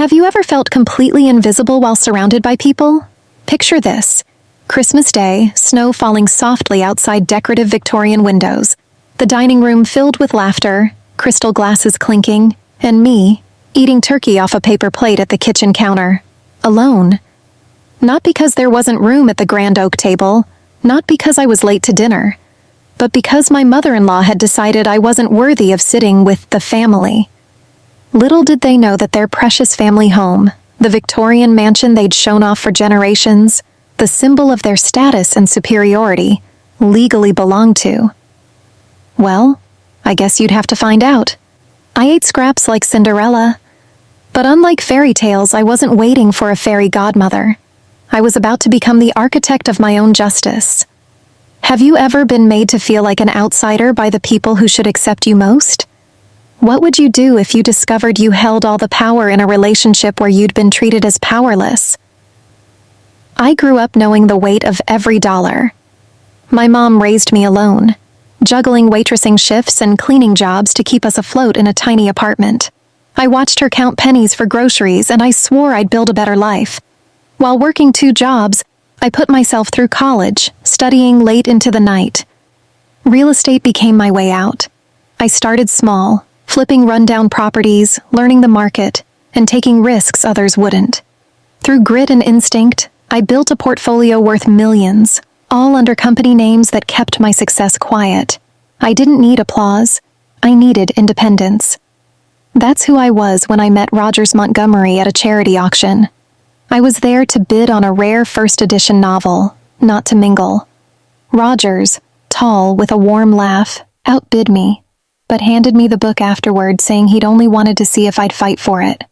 Have you ever felt completely invisible while surrounded by people? Picture this. Christmas Day, snow falling softly outside decorative Victorian windows, the dining room filled with laughter, crystal glasses clinking, and me, eating turkey off a paper plate at the kitchen counter, alone. Not because there wasn't room at the grand oak table, not because I was late to dinner, but because my mother-in-law had decided I wasn't worthy of sitting with the family. Little did they know that their precious family home, the Victorian mansion they'd shown off for generations, the symbol of their status and superiority, legally belonged to. Well, I guess you'd have to find out. I ate scraps like Cinderella. But unlike fairy tales, I wasn't waiting for a fairy godmother. I was about to become the architect of my own justice. Have you ever been made to feel like an outsider by the people who should accept you most? What would you do if you discovered you held all the power in a relationship where you'd been treated as powerless? I grew up knowing the weight of every dollar. My mom raised me alone, juggling waitressing shifts and cleaning jobs to keep us afloat in a tiny apartment. I watched her count pennies for groceries, and I swore I'd build a better life. While working 2 jobs, I put myself through college, studying late into the night. Real estate became my way out. I started small, flipping rundown properties, learning the market, and taking risks others wouldn't. Through grit and instinct, I built a portfolio worth millions, all under company names that kept my success quiet. I didn't need applause. I needed independence. That's who I was when I met Rogers Montgomery at a charity auction. I was there to bid on a rare first edition novel, not to mingle. Rogers, tall with a warm laugh, outbid me, but handed me the book afterward, saying he'd only wanted to see if I'd fight for it.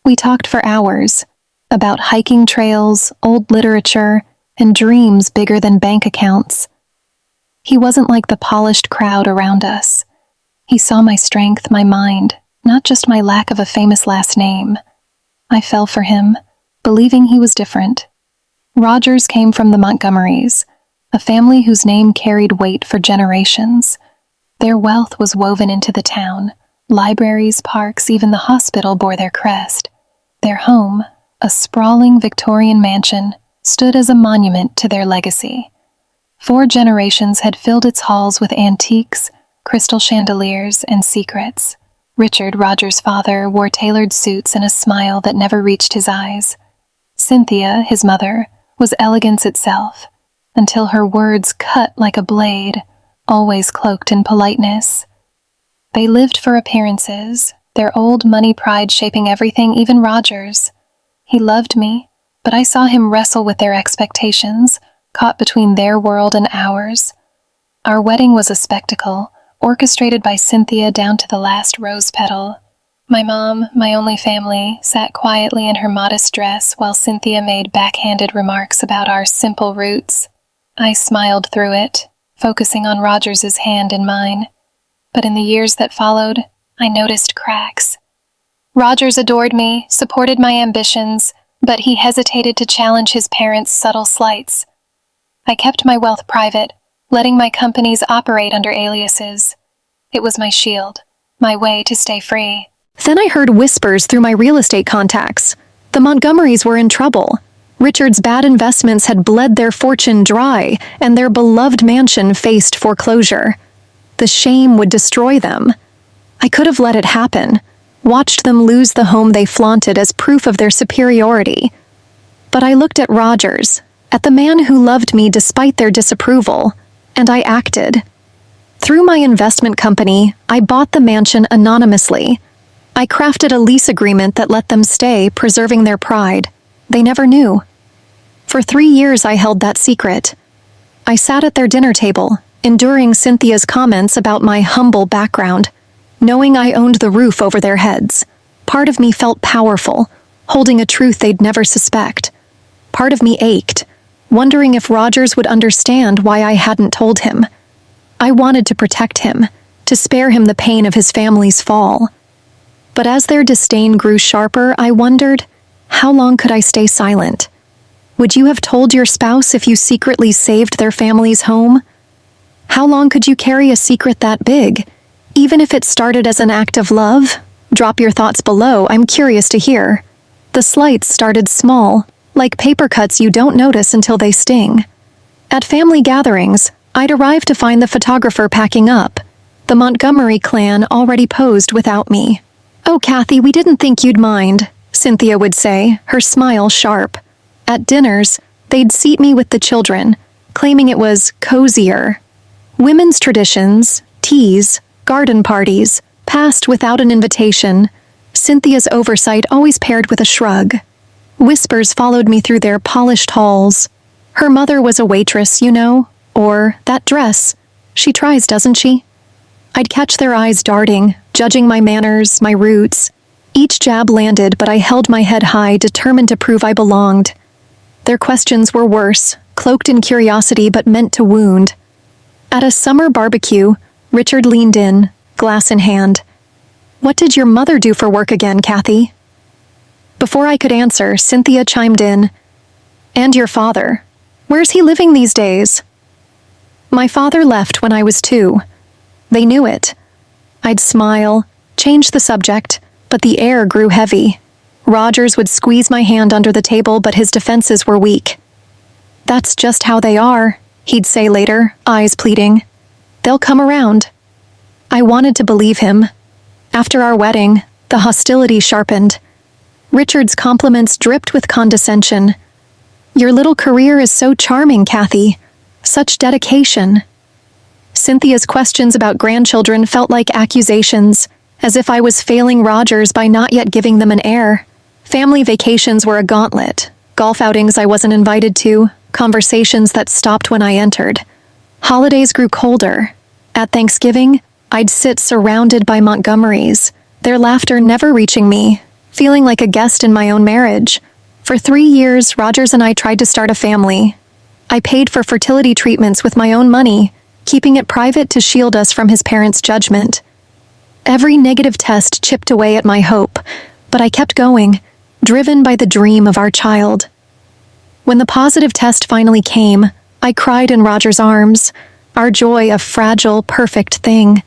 We talked for hours, about hiking trails, old literature, and dreams bigger than bank accounts. He wasn't like the polished crowd around us. He saw my strength, my mind, not just my lack of a famous last name. I fell for him, believing he was different. Rogers came from the Montgomerys, a family whose name carried weight for generations. Their wealth was woven into the town. Libraries, parks, even the hospital bore their crest. Their home, a sprawling Victorian mansion, stood as a monument to their legacy. 4 generations had filled its halls with antiques, crystal chandeliers, and secrets. Richard, Rogers' father, wore tailored suits and a smile that never reached his eyes. Cynthia, his mother, was elegance itself, until her words cut like a blade, always cloaked in politeness. They lived for appearances, their old money pride shaping everything, even Rogers. He loved me, but I saw him wrestle with their expectations, caught between their world and ours. Our wedding was a spectacle, orchestrated by Cynthia down to the last rose petal. My mom, my only family, sat quietly in her modest dress while Cynthia made backhanded remarks about our simple roots. I smiled through it, focusing on Rogers's hand in mine. But in the years that followed, I noticed cracks. Rogers adored me, supported my ambitions, but he hesitated to challenge his parents' subtle slights. I kept my wealth private, letting my companies operate under aliases. It was my shield, my way to stay free. Then I heard whispers through my real estate contacts. The Montgomerys were in trouble. Richard's bad investments had bled their fortune dry, and their beloved mansion faced foreclosure. The shame would destroy them. I could have let it happen, watched them lose the home they flaunted as proof of their superiority. But I looked at Rogers, at the man who loved me despite their disapproval, and I acted. Through my investment company, I bought the mansion anonymously. I crafted a lease agreement that let them stay, preserving their pride. They never knew. For 3 years I held that secret. I sat at their dinner table, enduring Cynthia's comments about my humble background, knowing I owned the roof over their heads. Part of me felt powerful, holding a truth they'd never suspect. Part of me ached, wondering if Rogers would understand why I hadn't told him. I wanted to protect him, to spare him the pain of his family's fall. But as their disdain grew sharper, I wondered, how long could I stay silent? Would you have told your spouse if you secretly saved their family's home? How long could you carry a secret that big, even if it started as an act of love, Drop your thoughts below, I'm curious to hear. The slights started small, like paper cuts you don't notice until they sting. At family gatherings, I'd arrive to find the photographer packing up. The Montgomery clan already posed without me. "Oh, Kathy, we didn't think you'd mind," Cynthia would say, her smile sharp. At dinners, they'd seat me with the children, claiming it was cozier. Women's traditions, teas, garden parties, passed without an invitation. Cynthia's oversight always paired with a shrug. Whispers followed me through their polished halls. "Her mother was a waitress, you know," or "that dress. She tries, doesn't she?" I'd catch their eyes darting, judging my manners, my roots. Each jab landed, but I held my head high, determined to prove I belonged. Their questions were worse, cloaked in curiosity but meant to wound. At a summer barbecue, Richard leaned in, glass in hand. "What did your mother do for work again, Kathy?" Before I could answer, Cynthia chimed in. "And your father? Where's he living these days?" "My father left when I was 2. They knew it." I'd smile, change the subject, but the air grew heavy. Rogers would squeeze my hand under the table, but his defenses were weak. "That's just how they are," he'd say later, eyes pleading. "They'll come around." I wanted to believe him. After our wedding, the hostility sharpened. Richard's compliments dripped with condescension. "Your little career is so charming, Kathy. Such dedication." Cynthia's questions about grandchildren felt like accusations, as if I was failing Rogers by not yet giving them an heir. Family vacations were a gauntlet. Golf outings I wasn't invited to, conversations that stopped when I entered. Holidays grew colder. At Thanksgiving, I'd sit surrounded by Montgomerys, their laughter never reaching me, feeling like a guest in my own marriage. For 3 years, Rogers and I tried to start a family. I paid for fertility treatments with my own money, keeping it private to shield us from his parents' judgment. Every negative test chipped away at my hope, but I kept going, driven by the dream of our child. When the positive test finally came, I cried in Roger's arms, our joy a fragile, perfect thing.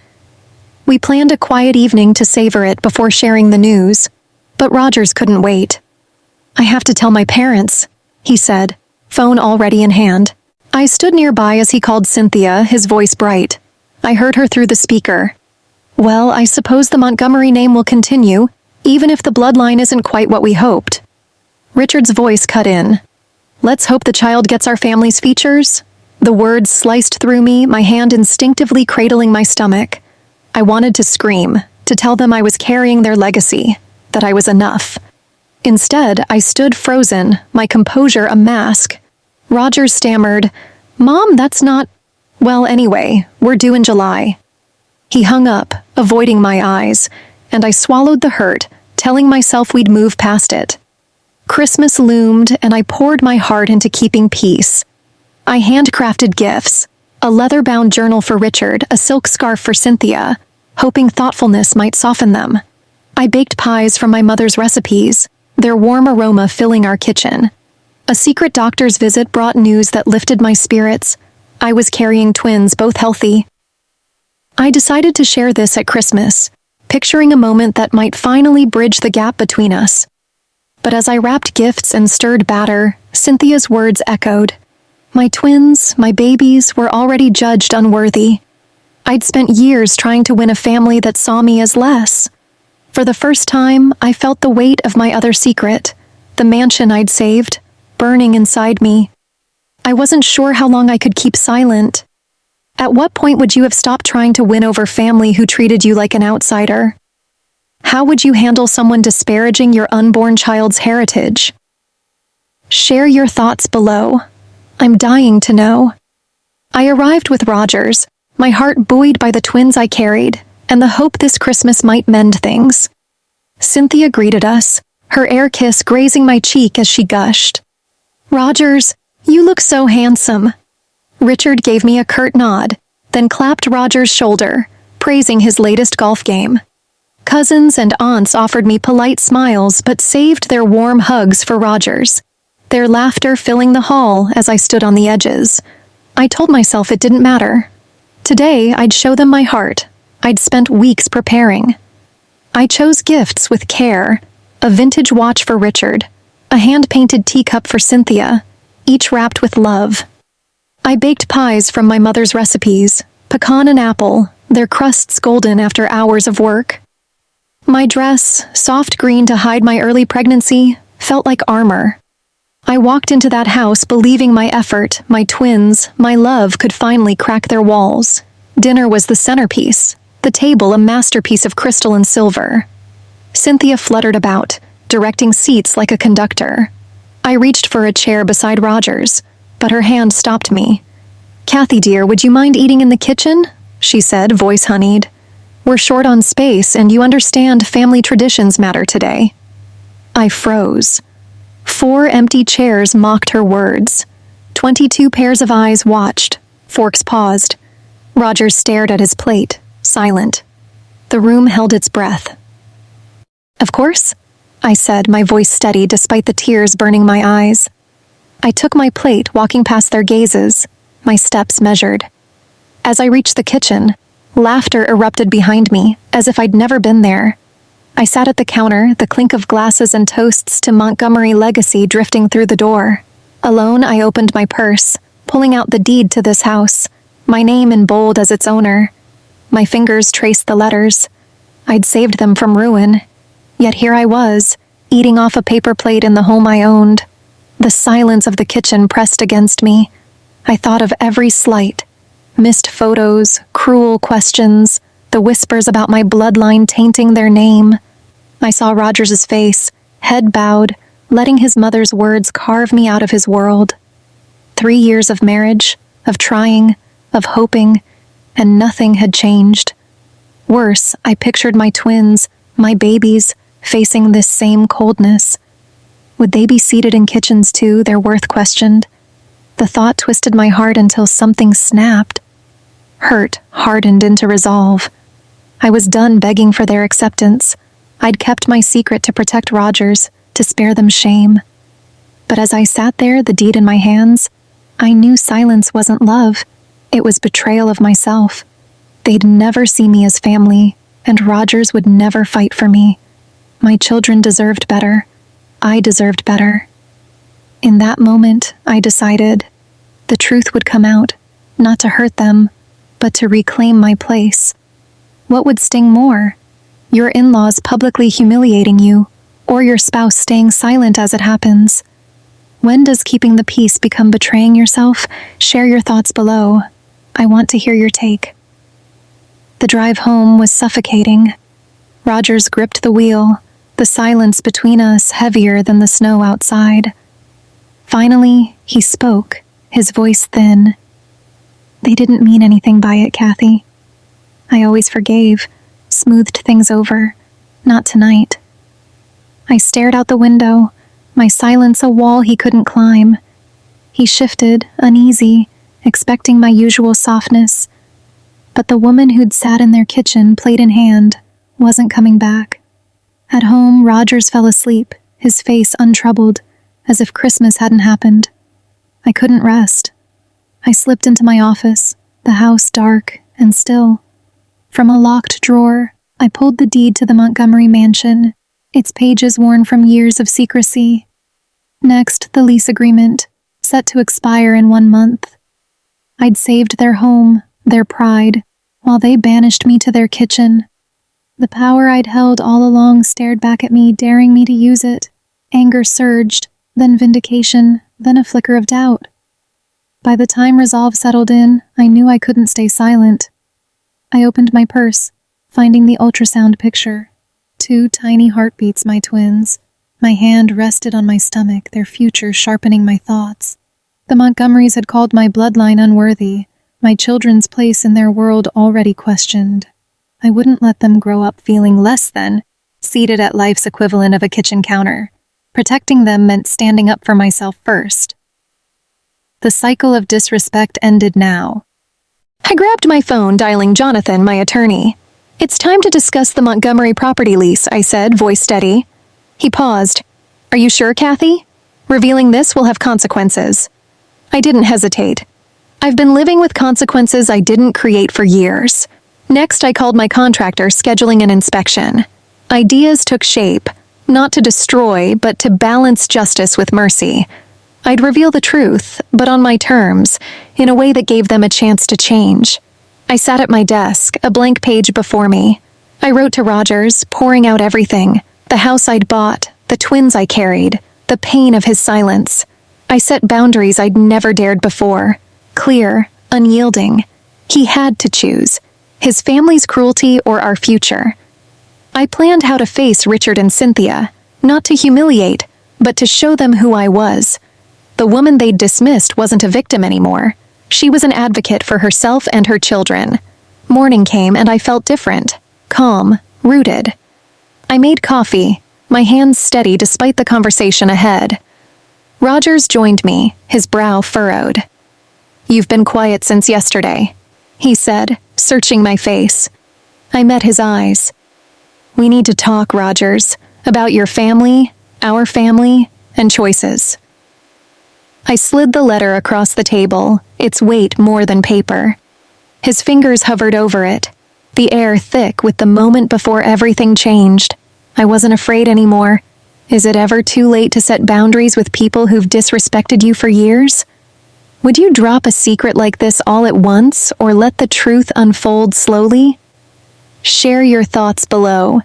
We planned a quiet evening to savor it before sharing the news, but Rogers couldn't wait. "I have to tell my parents," he said, phone already in hand. I stood nearby as he called Cynthia, his voice bright. I heard her through the speaker. "Well, I suppose the Montgomery name will continue, even if the bloodline isn't quite what we hoped." Richard's voice cut in. "Let's hope the child gets our family's features." The words sliced through me, my hand instinctively cradling my stomach. I wanted to scream, to tell them I was carrying their legacy, that I was enough. Instead, I stood frozen, my composure a mask. Rogers stammered, "Mom, that's not—" "Well, anyway, we're due in July." He hung up, avoiding my eyes, and I swallowed the hurt, telling myself we'd move past it. Christmas loomed, and I poured my heart into keeping peace. I handcrafted gifts, a leather-bound journal for Richard, a silk scarf for Cynthia, hoping thoughtfulness might soften them. I baked pies from my mother's recipes, their warm aroma filling our kitchen. A secret doctor's visit brought news that lifted my spirits. I was carrying twins, both healthy. I decided to share this at Christmas, picturing a moment that might finally bridge the gap between us. But as I wrapped gifts and stirred batter, Cynthia's words echoed. My twins, my babies, were already judged unworthy. I'd spent years trying to win a family that saw me as less. For the first time, I felt the weight of my other secret, the mansion I'd saved, burning inside me. I wasn't sure how long I could keep silent. At what point would you have stopped trying to win over family who treated you like an outsider? How would you handle someone disparaging your unborn child's heritage? Share your thoughts below. I'm dying to know. I arrived with Rogers, my heart buoyed by the twins I carried, and the hope this Christmas might mend things. Cynthia greeted us, her air kiss grazing my cheek as she gushed. "Rogers, you look so handsome." Richard gave me a curt nod, then clapped Rogers' shoulder, praising his latest golf game. Cousins and aunts offered me polite smiles but saved their warm hugs for Rogers, their laughter filling the hall as I stood on the edges. I told myself it didn't matter. Today, I'd show them my heart. I'd spent weeks preparing. I chose gifts with care: a vintage watch for Richard, a hand-painted teacup for Cynthia, each wrapped with love. I baked pies from my mother's recipes, pecan and apple, their crusts golden after hours of work. My dress, soft green to hide my early pregnancy, felt like armor. I walked into that house believing my effort, my twins, my love could finally crack their walls. Dinner was the centerpiece, the table a masterpiece of crystal and silver. Cynthia fluttered about, directing seats like a conductor. I reached for a chair beside Roger's, but her hand stopped me. "Kathy dear, would you mind eating in the kitchen?" she said, voice honeyed. "We're short on space, and you understand family traditions matter today." I froze. 4 empty chairs mocked her words. 22 pairs of eyes watched, forks paused. Roger stared at his plate, silent. The room held its breath. "Of course," I said, my voice steady despite the tears burning my eyes. I took my plate, walking past their gazes, my steps measured. As I reached the kitchen, laughter erupted behind me, as if I'd never been there. I sat at the counter, the clink of glasses and toasts to Montgomery legacy drifting through the door. Alone, I opened my purse, pulling out the deed to this house, my name in bold as its owner. My fingers traced the letters. I'd saved them from ruin. Yet here I was, eating off a paper plate in the home I owned. The silence of the kitchen pressed against me. I thought of every slight. Missed photos, cruel questions, the whispers about my bloodline tainting their name. I saw Rogers's face, head bowed, letting his mother's words carve me out of his world. 3 years of marriage, of trying, of hoping, and nothing had changed. Worse, I pictured my twins, my babies, facing this same coldness. Would they be seated in kitchens too, their worth questioned? The thought twisted my heart until something snapped. Hurt hardened into resolve. I was done begging for their acceptance. I'd kept my secret to protect Rogers, to spare them shame. But as I sat there, the deed in my hands, I knew silence wasn't love. It was betrayal of myself. They'd never see me as family, and Rogers would never fight for me. My children deserved better. I deserved better. In that moment, I decided the truth would come out, not to hurt them, but to reclaim my place. What would sting more? Your in-laws publicly humiliating you, or your spouse staying silent as it happens? When does keeping the peace become betraying yourself? Share your thoughts below. I want to hear your take. The drive home was suffocating. Rogers gripped the wheel, the silence between us heavier than the snow outside. Finally, he spoke, his voice thin. "They didn't mean anything by it, Kathy. I always forgave, smoothed things over. Not tonight." I stared out the window, my silence a wall he couldn't climb. He shifted, uneasy, expecting my usual softness. But the woman who'd sat in their kitchen, plate in hand, wasn't coming back. At home, Rogers fell asleep, his face untroubled, as if Christmas hadn't happened. I couldn't rest. I slipped into my office, the house dark and still. From a locked drawer, I pulled the deed to the Montgomery mansion, its pages worn from years of secrecy. Next, the lease agreement, set to expire in 1 month. I'd saved their home, their pride, while they banished me to their kitchen. The power I'd held all along stared back at me, daring me to use it. Anger surged, then vindication, then a flicker of doubt. By the time resolve settled in, I knew I couldn't stay silent. I opened my purse, finding the ultrasound picture. 2 tiny heartbeats, my twins. My hand rested on my stomach, their future sharpening my thoughts. The Montgomerys had called my bloodline unworthy, my children's place in their world already questioned. I wouldn't let them grow up feeling less than, seated at life's equivalent of a kitchen counter. Protecting them meant standing up for myself first. The cycle of disrespect ended now. I grabbed my phone, dialing Jonathan, my attorney. "It's time to discuss the Montgomery property lease," I said, voice steady. He paused. "Are you sure, Kathy? Revealing this will have consequences." I didn't hesitate. I've been living with consequences I didn't create for years. Next, I called my contractor, scheduling an inspection. Ideas took shape, not to destroy, but to balance justice with mercy. I'd reveal the truth, but on my terms, in a way that gave them a chance to change. I sat at my desk, a blank page before me. I wrote to Rogers, pouring out everything: the house I'd bought, the twins I carried, the pain of his silence. I set boundaries I'd never dared before, clear, unyielding. He had to choose, his family's cruelty or our future. I planned how to face Richard and Cynthia, not to humiliate, but to show them who I was. The woman they'd dismissed wasn't a victim anymore. She was an advocate for herself and her children. Morning came and I felt different, calm, rooted. I made coffee, my hands steady despite the conversation ahead. Rogers joined me, his brow furrowed. "You've been quiet since yesterday," he said, searching my face. I met his eyes. "We need to talk, Rogers, about your family, our family, and choices." I slid the letter across the table, its weight more than paper. His fingers hovered over it, the air thick with the moment before everything changed. I wasn't afraid anymore. Is it ever too late to set boundaries with people who've disrespected you for years? Would you drop a secret like this all at once, or let the truth unfold slowly? Share your thoughts below.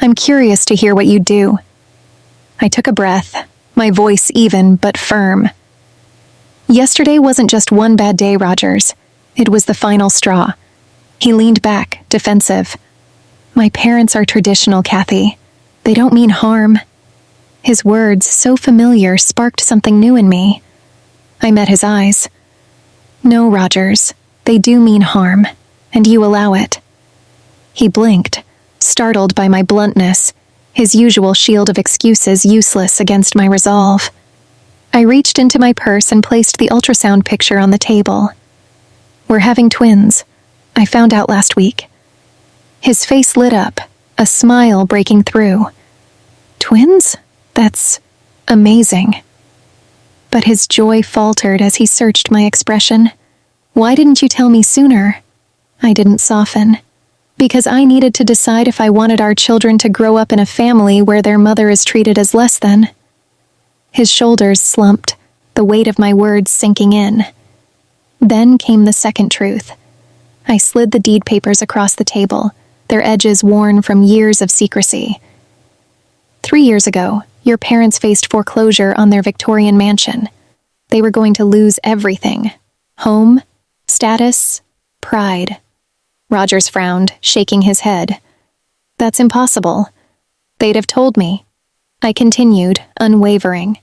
I'm curious to hear what you do. I took a breath, my voice even but firm. Yesterday wasn't just one bad day, Rogers. It was the final straw. He leaned back, defensive. "My parents are traditional, Kathy. They don't mean harm." His words, so familiar, sparked something new in me. I met his eyes. "No, Rogers, they do mean harm, and you allow it." He blinked, startled by my bluntness, his usual shield of excuses useless against my resolve. I reached into my purse and placed the ultrasound picture on the table. "We're having twins. I found out last week." His face lit up, a smile breaking through. "Twins? That's amazing." But his joy faltered as he searched my expression. "Why didn't you tell me sooner?" I didn't soften. "Because I needed to decide if I wanted our children to grow up in a family where their mother is treated as less than." His shoulders slumped, the weight of my words sinking in. Then came the second truth. I slid the deed papers across the table, their edges worn from years of secrecy. 3 years ago, your parents faced foreclosure on their Victorian mansion. They were going to lose everything: home, status, pride. Rogers frowned, shaking his head. "That's impossible. They'd have told me." I continued, unwavering.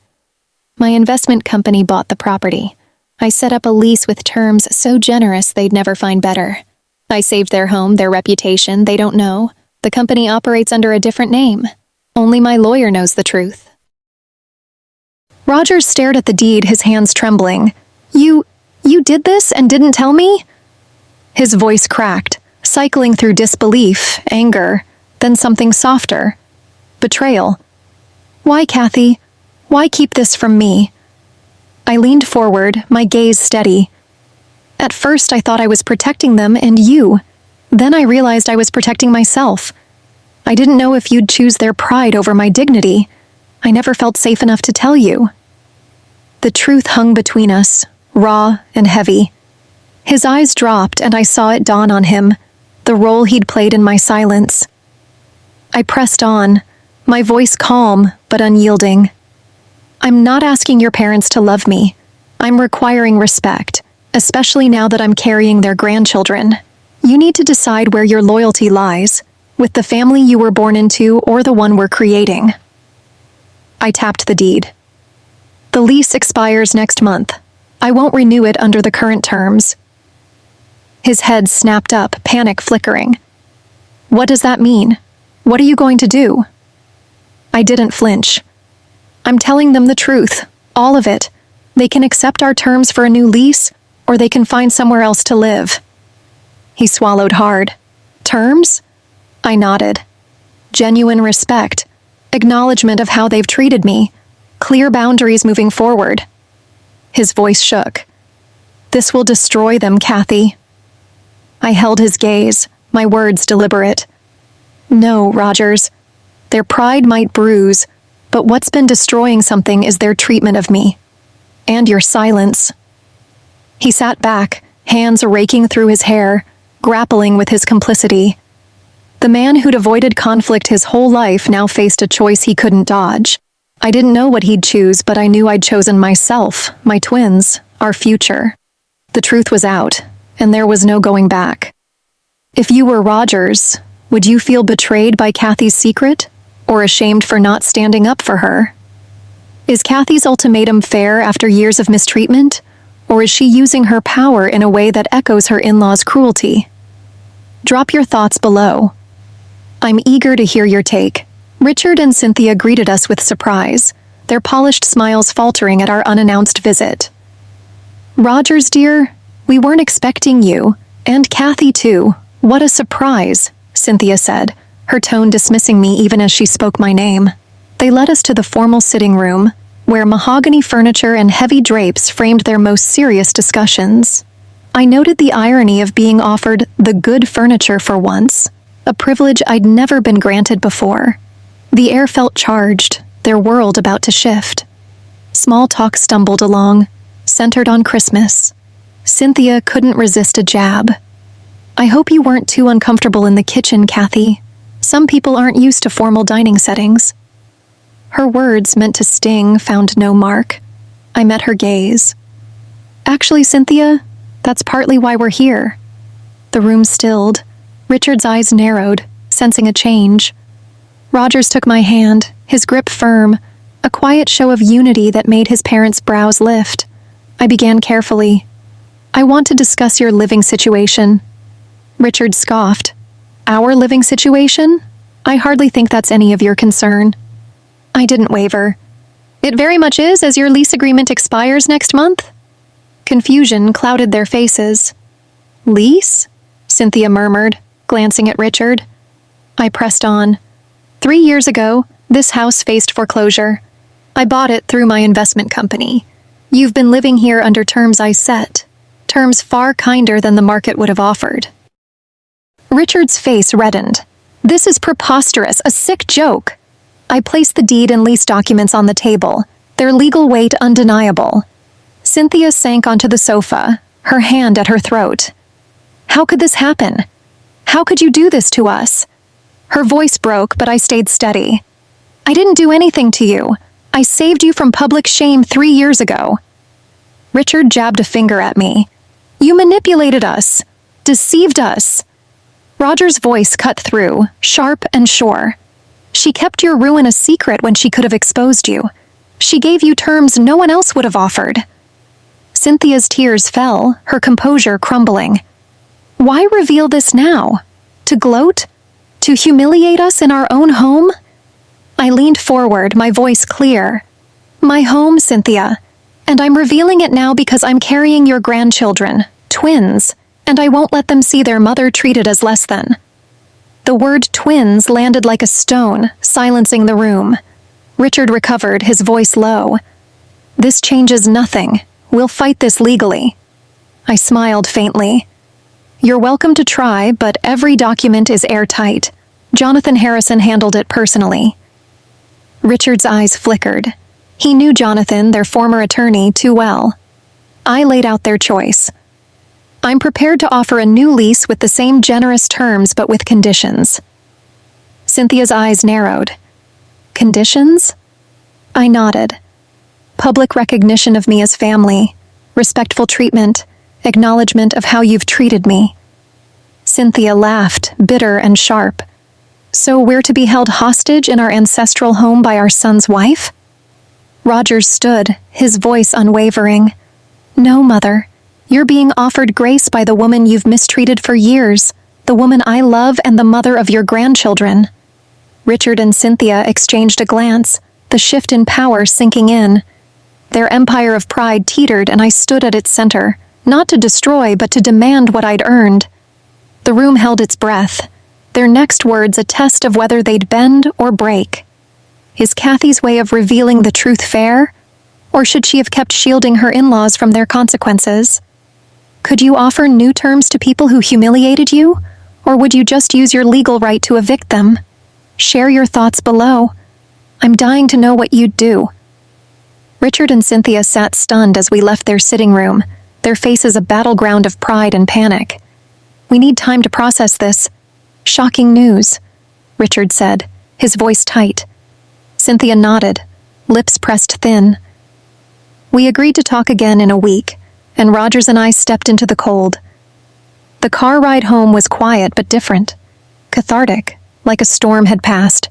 "My investment company bought the property. I set up a lease with terms so generous they'd never find better. I saved their home, their reputation, they don't know. The company operates under a different name. Only my lawyer knows the truth." Rogers stared at the deed, his hands trembling. You did this and didn't tell me?" His voice cracked, cycling through disbelief, anger, then something softer. Betrayal. "Why, Kathy? Why keep this from me?" I leaned forward, my gaze steady. "At first I thought I was protecting them and you. Then I realized I was protecting myself. I didn't know if you'd choose their pride over my dignity. I never felt safe enough to tell you." The truth hung between us, raw and heavy. His eyes dropped and I saw it dawn on him, the role he'd played in my silence. I pressed on, my voice calm but unyielding. "I'm not asking your parents to love me. I'm requiring respect, especially now that I'm carrying their grandchildren. You need to decide where your loyalty lies, with the family you were born into or the one we're creating." I tapped the deed. "The lease expires next month. I won't renew it under the current terms." His head snapped up, panic flickering. "What does that mean? What are you going to do?" I didn't flinch. "I'm telling them the truth, all of it. They can accept our terms for a new lease, or they can find somewhere else to live." He swallowed hard. "Terms?" I nodded. "Genuine respect, acknowledgement of how they've treated me, clear boundaries moving forward." His voice shook. "This will destroy them, Kathy." I held his gaze, my words deliberate. No, Rogers. Their pride might bruise, but what's been destroying something is their treatment of me. And your silence. He sat back, hands raking through his hair, grappling with his complicity. The man who'd avoided conflict his whole life now faced a choice he couldn't dodge. I didn't know what he'd choose, but I knew I'd chosen myself, my twins, our future. The truth was out, and there was no going back. If you were Rogers, would you feel betrayed by Kathy's secret, or ashamed for not standing up for her? Is Kathy's ultimatum fair after years of mistreatment, or is she using her power in a way that echoes her in-laws' cruelty? Drop your thoughts below. I'm eager to hear your take. Richard and Cynthia greeted us with surprise, their polished smiles faltering at our unannounced visit. Rogers, dear, we weren't expecting you, and Kathy too. What a surprise, Cynthia said, her tone dismissing me even as she spoke my name. They led us to the formal sitting room, where mahogany furniture and heavy drapes framed their most serious discussions. I noted the irony of being offered the good furniture for once, a privilege I'd never been granted before. The air felt charged, their world about to shift. Small talk stumbled along, centered on Christmas. Cynthia couldn't resist a jab. I hope you weren't too uncomfortable in the kitchen, Kathy. Some people aren't used to formal dining settings. Her words, meant to sting, found no mark. I met her gaze. Actually, Cynthia, that's partly why we're here. The room stilled. Richard's eyes narrowed, sensing a change. Rogers took my hand, his grip firm, a quiet show of unity that made his parents' brows lift. I began carefully. I want to discuss your living situation. Richard scoffed. Our living situation? I hardly think that's any of your concern. I didn't waver. It very much is, as your lease agreement expires next month. Confusion clouded their faces. Lease? Cynthia murmured, glancing at Richard. I pressed on. 3 years ago, this house faced foreclosure. I bought it through my investment company. You've been living here under terms I set, terms far kinder than the market would have offered. Richard's face reddened. This is preposterous, a sick joke. I placed the deed and lease documents on the table, their legal weight undeniable. Cynthia sank onto the sofa, her hand at her throat. How could this happen? How could you do this to us? Her voice broke, but I stayed steady. I didn't do anything to you. I saved you from public shame 3 years ago. Richard jabbed a finger at me. You manipulated us, deceived us. Roger's voice cut through, sharp and sure. She kept your ruin a secret when she could have exposed you. She gave you terms no one else would have offered. Cynthia's tears fell, her composure crumbling. Why reveal this now? To gloat? To humiliate us in our own home? I leaned forward, my voice clear. My home, Cynthia. And I'm revealing it now because I'm carrying your grandchildren, twins, and I won't let them see their mother treated as less than. The word twins landed like a stone, silencing the room. Richard recovered, his voice low. This changes nothing. We'll fight this legally. I smiled faintly. You're welcome to try, but every document is airtight. Jonathan Harrison handled it personally. Richard's eyes flickered. He knew Jonathan, their former attorney, too well. I laid out their choice. I'm prepared to offer a new lease with the same generous terms but with conditions. Cynthia's eyes narrowed. Conditions? I nodded. Public recognition of me as family, respectful treatment, acknowledgement of how you've treated me. Cynthia laughed, bitter and sharp. So we're to be held hostage in our ancestral home by our son's wife? Rogers stood, his voice unwavering. No, Mother. You're being offered grace by the woman you've mistreated for years, the woman I love and the mother of your grandchildren. Richard and Cynthia exchanged a glance, the shift in power sinking in. Their empire of pride teetered and I stood at its center, not to destroy but to demand what I'd earned. The room held its breath, their next words a test of whether they'd bend or break. Is Kathy's way of revealing the truth fair? Or should she have kept shielding her in-laws from their consequences? Could you offer new terms to people who humiliated you? Or would you just use your legal right to evict them? Share your thoughts below. I'm dying to know what you'd do. Richard and Cynthia sat stunned as we left their sitting room, their faces a battleground of pride and panic. We need time to process this. Shocking news, Richard said, his voice tight. Cynthia nodded, lips pressed thin. We agreed to talk again in a week, and Rogers and I stepped into the cold. The car ride home was quiet but different, cathartic, like a storm had passed.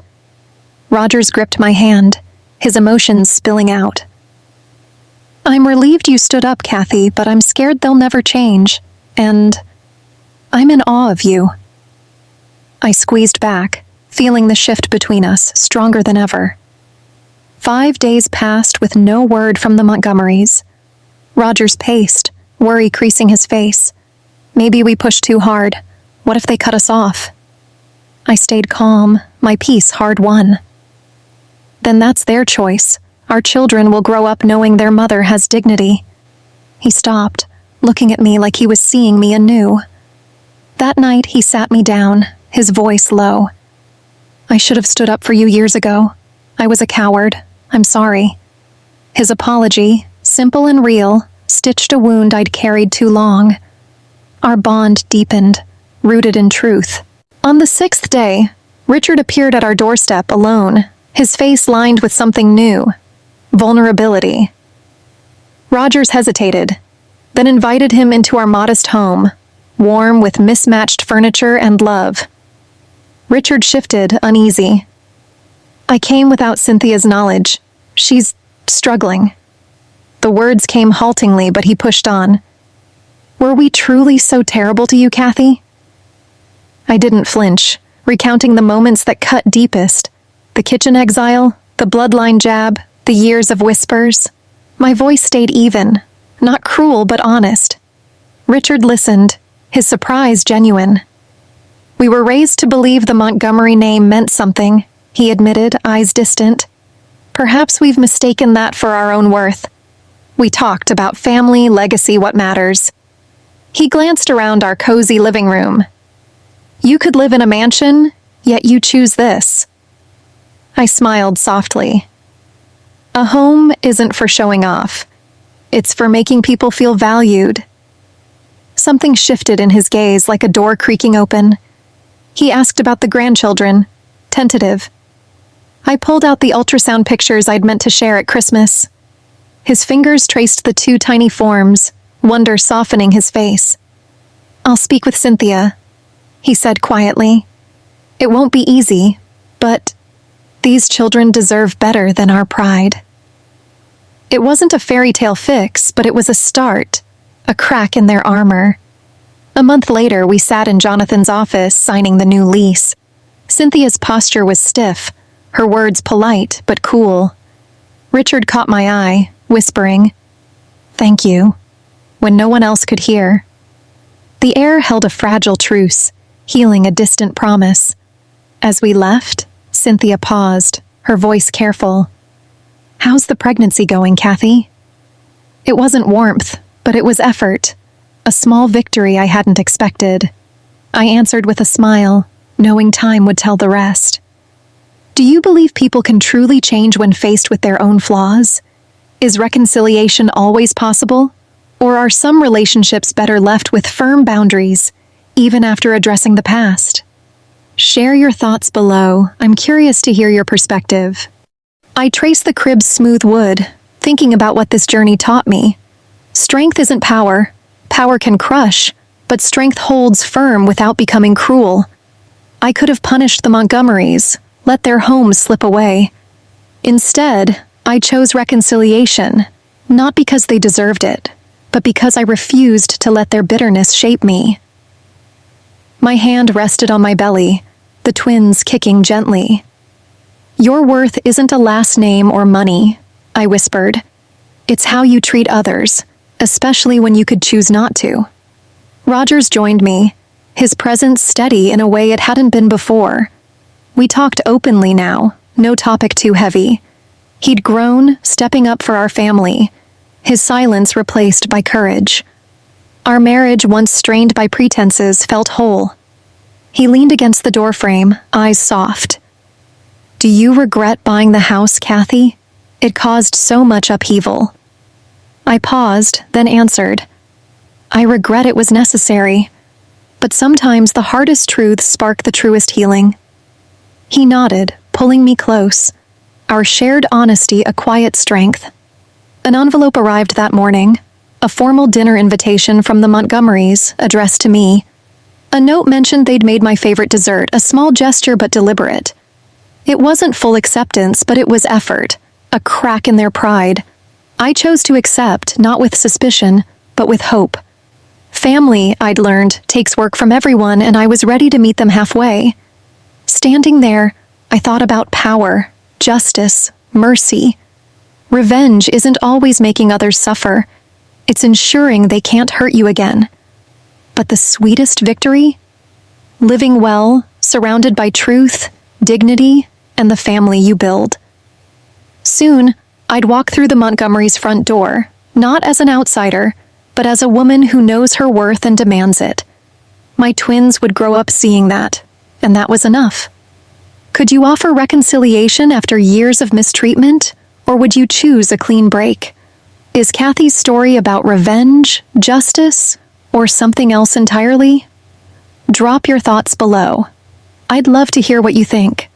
Rogers gripped my hand, his emotions spilling out. I'm relieved you stood up, Kathy, but I'm scared they'll never change, and I'm in awe of you. I squeezed back, feeling the shift between us stronger than ever. 5 days passed with no word from the Montgomerys. Rogers paced, worry creasing his face. Maybe we pushed too hard. What if they cut us off? I stayed calm, my peace hard won. Then that's their choice. Our children will grow up knowing their mother has dignity. He stopped, looking at me like he was seeing me anew. That night he sat me down, his voice low. I should have stood up for you years ago. I was a coward. I'm sorry. His apology, simple and real, stitched a wound I'd carried too long. Our bond deepened, rooted in truth. On the 6th day, Richard appeared at our doorstep alone, his face lined with something new. Vulnerability. Rogers hesitated, then invited him into our modest home, warm with mismatched furniture and love. Richard shifted, uneasy. I came without Cynthia's knowledge. She's struggling. The words came haltingly, but he pushed on. Were we truly so terrible to you, Kathy? I didn't flinch, recounting the moments that cut deepest. The kitchen exile, the bloodline jab, the years of whispers. My voice stayed even, not cruel but honest. Richard listened, his surprise genuine. We were raised to believe the Montgomery name meant something, he admitted, eyes distant. Perhaps we've mistaken that for our own worth. We talked about family, legacy, what matters. He glanced around our cozy living room. You could live in a mansion, yet you choose this. I smiled softly. A home isn't for showing off. It's for making people feel valued. Something shifted in his gaze like a door creaking open. He asked about the grandchildren, tentative. I pulled out the ultrasound pictures I'd meant to share at Christmas. His fingers traced the 2 tiny forms, wonder softening his face. I'll speak with Cynthia, he said quietly. It won't be easy, but these children deserve better than our pride. It wasn't a fairy tale fix, but it was a start, a crack in their armor. A month later, we sat in Jonathan's office signing the new lease. Cynthia's posture was stiff, her words polite but cool. Richard caught my eye, whispering, "Thank you," when no one else could hear. The air held a fragile truce, healing a distant promise. As we left, Cynthia paused, her voice careful. How's the pregnancy going, Kathy? It wasn't warmth, but it was effort. A small victory I hadn't expected. I answered with a smile, knowing time would tell the rest. Do you believe people can truly change when faced with their own flaws? Is reconciliation always possible? Or are some relationships better left with firm boundaries, even after addressing the past? Share your thoughts below. I'm curious to hear your perspective. I traced the crib's smooth wood, thinking about what this journey taught me. Strength isn't power. Power can crush, but strength holds firm without becoming cruel. I could have punished the Montgomerys, let their homes slip away. Instead, I chose reconciliation, not because they deserved it, but because I refused to let their bitterness shape me. My hand rested on my belly, the twins kicking gently. Your worth isn't a last name or money, I whispered. It's how you treat others, especially when you could choose not to. Rogers joined me, his presence steady in a way it hadn't been before. We talked openly now, no topic too heavy. He'd grown, stepping up for our family, his silence replaced by courage. Our marriage, once strained by pretenses, felt whole. He leaned against the doorframe, eyes soft. "Do you regret buying the house, Kathy? It caused so much upheaval." I paused, then answered, "I regret it was necessary, but sometimes the hardest truths spark the truest healing." He nodded, pulling me close, our shared honesty a quiet strength. An envelope arrived that morning, a formal dinner invitation from the Montgomerys, addressed to me. A note mentioned they'd made my favorite dessert, a small gesture but deliberate. It wasn't full acceptance, but it was effort, a crack in their pride. I chose to accept, not with suspicion, but with hope. Family, I'd learned, takes work from everyone, and I was ready to meet them halfway. Standing there, I thought about power, justice, mercy. Revenge isn't always making others suffer. It's ensuring they can't hurt you again. But the sweetest victory? Living well, surrounded by truth, dignity, and the family you build. Soon, I'd walk through the Montgomerys' front door, not as an outsider, but as a woman who knows her worth and demands it. My twins would grow up seeing that, and that was enough. Could you offer reconciliation after years of mistreatment, or would you choose a clean break? Is Kathy's story about revenge, justice, or something else entirely? Drop your thoughts below. I'd love to hear what you think.